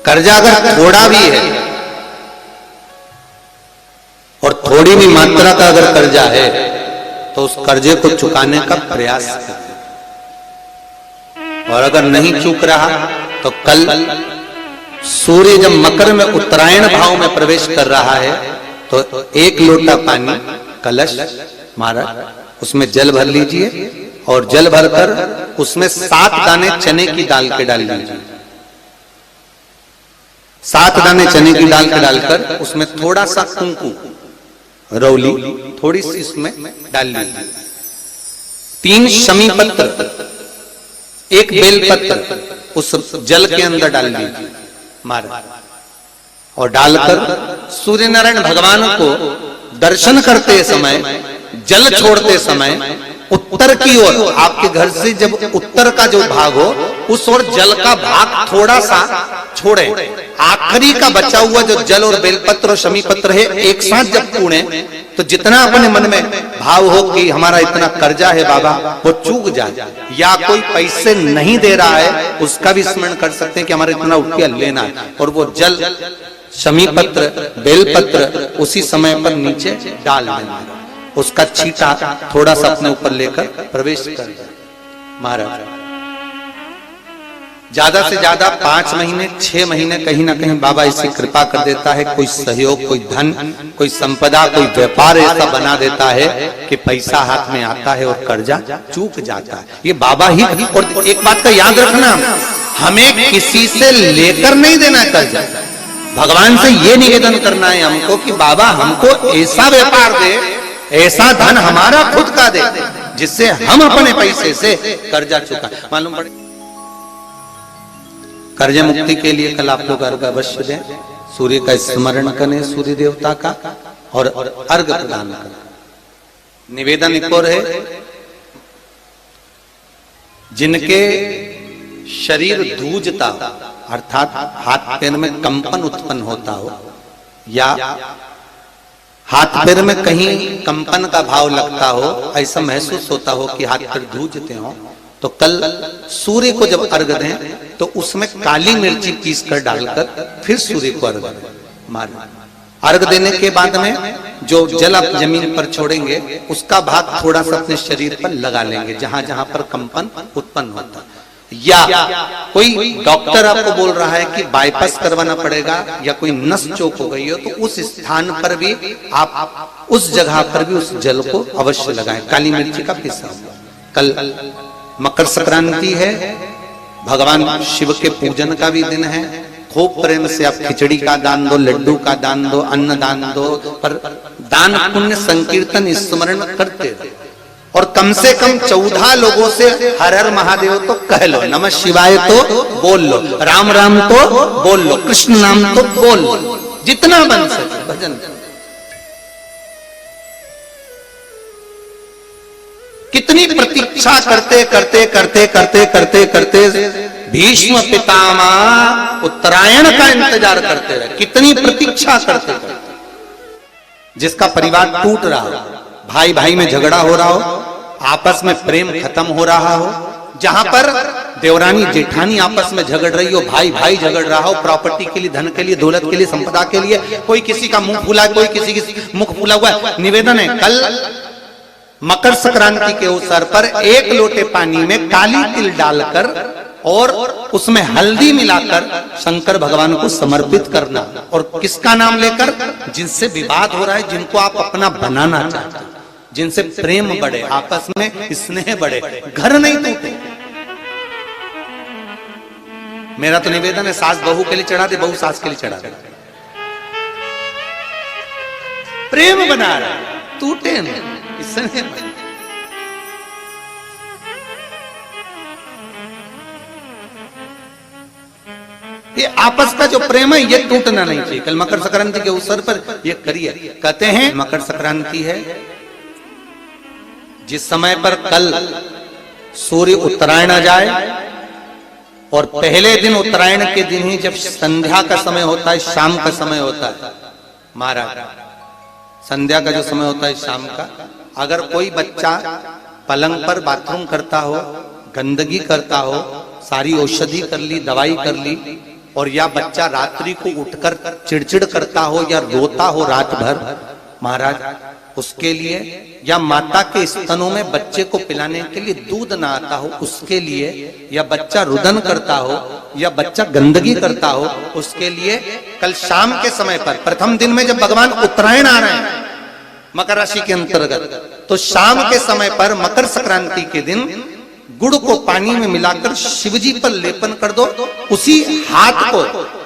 कर्जा अगर थोड़ा भी है और थोड़ी भी मात्रा का अगर कर्जा है तो उस कर्जे को चुकाने का प्रयास करें। और अगर नहीं चूक रहा तो कल सूर्य जब मकर में उत्तरायण भाव में प्रवेश कर रहा है तो 1 लोटा पानी कलश मारा उसमें जल भर लीजिए और जल भरकर उसमें 7 दाने चने की दाल के डाल लीजिए। 7 दाने चने की दाल के डालकर उसमें थोड़ा सा कुंकू रौली थोड़ी सी इसमें डाल लीजिए। 3 शमी पत्र 1 बेल पत्र उस जल के अंदर डाल लीजिए मारा और डालकर सूर्य नारायण भगवान को दर्शन करते समय जल छोड़ते समय उत्तर की ओर आपके घर से जब उत्तर का जो भाग हो उस ओर जल का भाग थोड़ा सा छोड़े। आखिरी का बचा हुआ जो जल और बेलपत्र और शमी पत्र है एक साथ जब पूणे तो जितना अपने मन में भाव हो कि हमारा इतना कर्जा है बाबा वो चूक जाए या कोई पैसे नहीं दे रहा है उसका भी स्मरण कर सकते हैं कि हमारा इतना रुपया लेना है और वो जल शमी पत्र बेलपत्र उसी समय पर नीचे डाल देना उसका छींटा थोड़ा सा अपने ऊपर लेकर प्रवेश कर महाराज। ज्यादा से ज्यादा 5 महीने 6 महीने कहीं ना कहीं बाबा इसी कृपा कर देता है। कोई सहयोग कोई धन कोई संपदा कोई व्यापार ऐसा बना देता है कि पैसा हाथ में आता है और कर्जा चूक जाता है। ये बाबा ही। और एक बात का याद रखना हमें किसी से लेकर नहीं देना कर्जा। भगवान से ये निवेदन करना है हमको कि बाबा हमको ऐसा व्यापार दे ऐसा धन हमारा खुद का दे जिससे हम अपने पैसे से कर्जा चुका। मालूम पड़े कर्ज मुक्ति के लिए कल आप लोग अर्घ अवश्य दें। सूर्य का स्मरण करें सूर्य देवता का और अर्घ प्रदान करें। निवेदन एक और है जिनके शरीर धूजता अर्थात हाथ पैर में कंपन उत्पन्न होता हो या हाथ पैर में कहीं कंपन का भाव लगता हो ऐसा महसूस होता हो कि हाथ पैर धूजते हो तो कल सूर्य को जब अर्घ दें तो उसमें काली मिर्ची पीस कर डालकर फिर सूर्य को अर्घ मारें। अर्घ देने के बाद में जो जल आप जमीन पर छोड़ेंगे उसका भाग थोड़ा सा अपने शरीर पर लगा लेंगे जहां जहां पर कंपन उत्पन्न होता। या कोई डॉक्टर आपको बोल रहा है कि बाईपास करवाना पड़ेगा या कोई नस चोक हो गई हो तो उस स्थान पर भी आप उस जगह पर भी उस जल को अवश्य लगाएं काली मिर्ची का पिसा। कल मकर संक्रांति है भगवान शिव के पूजन का भी दिन है। खूब प्रेम से आप खिचड़ी का दान दो लड्डू का दान दो अन्न दान दो पर दान पुण्य संकीर्तन स्मरण करते रहो और कम से कम 14 लोगों से हर हर महादेव तो कह लो नमः शिवाय तो बोल लो राम राम तो बोल लो कृष्ण नाम तो बोल लो जितना बन सके भजन। कितनी प्रतीक्षा करते करते करते करते करते करते भीष्म पितामह उत्तरायण का इंतजार करते रहे। कितनी प्रतीक्षा करते करते जिसका परिवार टूट रहा हो भाई भाई में झगड़ा हो रहा हो आपस में प्रेम खत्म हो रहा हो जहां पर देवरानी जेठानी आपस में झगड़ रही हो भाई भाई झगड़ रहा हो प्रॉपर्टी के लिए धन के लिए दौलत के लिए संपदा के लिए कोई किसी का मुंह फूला कोई किसी की मुख फूला हुआ है। निवेदन है कल मकर संक्रांति के अवसर पर 1 लोटे पानी में काली तिल डालकर और उसमें हल्दी मिलाकर शंकर भगवान को समर्पित करना और किसका नाम लेकर जिनसे विवाद हो रहा है जिनको आप अपना बनाना चाहते हैं जिनसे प्रेम बढ़े आपस में स्नेह बढ़े घर नहीं टूटे। मेरा तो निवेदन है सास बहू के लिए चढ़ा दे बहू सास के लिए चढ़ा दे प्रेम बना रहा टूटे नहीं स्नेह बढ़े। ये आपस का जो प्रेम है ये टूटना नहीं चाहिए। कल मकर संक्रांति के अवसर पर ये करिए। कहते हैं मकर संक्रांति है जिस समय पर कल सूर्य उत्तरायण आ जाए और पहले दिन उत्तरायण के दिन ही जब संध्या का समय होता है शाम का समय होता है महाराज संध्या का जो समय होता है शाम का अगर कोई बच्चा पलंग पर बाथरूम करता हो गंदगी करता हो सारी औषधि कर ली दवाई कर ली और या बच्चा रात्रि को उठकर चिड़चिड़ करता हो या रोता हो रात भर महाराज, उसके लिए, या माता के स्तनों में बच्चे को पिलाने के लिए दूध ना आता हो उसके लिए, या बच्चा रुदन करता हो या बच्चा गंदगी करता हो उसके लिए, कल शाम के समय पर प्रथम दिन में जब भगवान उत्तरायण आ रहे हैं मकर राशि के अंतर्गत, तो शाम के समय पर मकर संक्रांति के दिन गुड़ को पानी में मिलाकर शिवजी पर लेपन कर दो, उसी हाथ को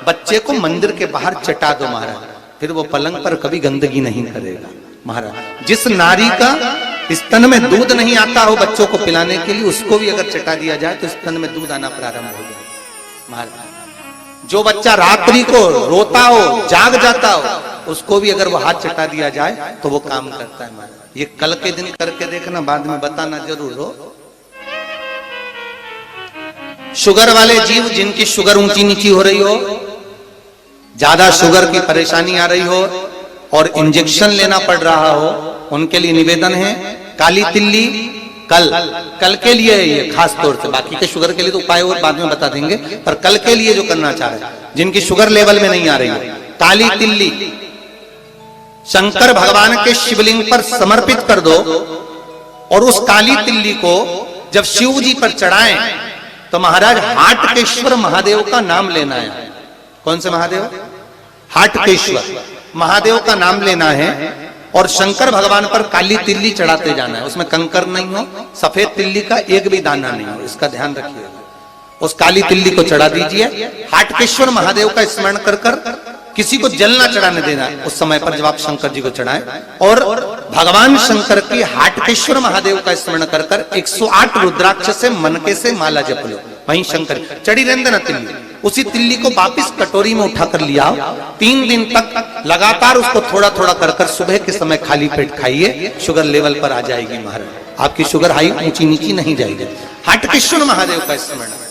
बच्चे को मंदिर के बाहर चटा दो महाराज, फिर वो पलंग पर कभी गंदगी नहीं करेगा महाराज। जिस नारी का स्तन में दूध नहीं आता हो बच्चों को पिलाने के लिए, उसको भी अगर चटा दिया जाए तो स्तन में दूध आना प्रारंभ हो जाए महाराज। जो बच्चा रात्रि को रोता हो जाग जाता हो उसको भी अगर वो हाथ चटा दिया जाए तो वो काम करता है महाराज। ये कल के दिन करके देखना, बाद में बताना जरूर हो। शुगर वाले जीव जिनकी शुगर ऊंची नीची हो रही हो, ज्यादा शुगर की परेशानी आ रही हो और इंजेक्शन लेना पड़ रहा हो, उनके लिए निवेदन है काली तिल्ली कल के लिए है ये खास तौर से, बाकी के शुगर के लिए तो उपाय और बाद में बता देंगे, पर कल के लिए जो करना चाह रहे हैं जिनकी शुगर लेवल में नहीं आ रही है, काली तिल्ली शंकर भगवान के शिवलिंग पर समर्पित कर दो और उस काली तिल्ली को जब शिव जी पर चढ़ाएं तो महाराज हाटकेश्वर महादेव का नाम लेना है। कौन से महादेव? हाटकेश्वर महादेव का नाम लेना है और शंकर भगवान पर काली तिल्ली चढ़ाते जाना है। उसमें कंकर नहीं हो, सफेद तिल्ली का एक भी दाना नहीं हो, इसका ध्यान रखिए। उस काली तिल्ली को चढ़ा दीजिए। हाटकेश्वर महादेव का स्मरण कर कर किसी को जल ना चढ़ाने देना है उस समय पर जब आप शंकर जी को चढ़ाएं, और भगवान शंकर की हाटकेश्वर महादेव का स्मरण कर कर 108 रुद्राक्ष से मनके से माला जप लो। वहीं शंकर चढ़ी रहने देना तिल्ली, उसी तिल्ली को वापिस कटोरी में उठाकर लिया। 3 दिन तक लगातार उसको थोड़ा थोड़ा कर कर सुबह के समय खाली पेट खाइए, शुगर लेवल पर आ जाएगी महाराज। आपकी शुगर हाई ऊंची नीची नहीं जाएगी। हाटकेश्वर महादेव का स्मरण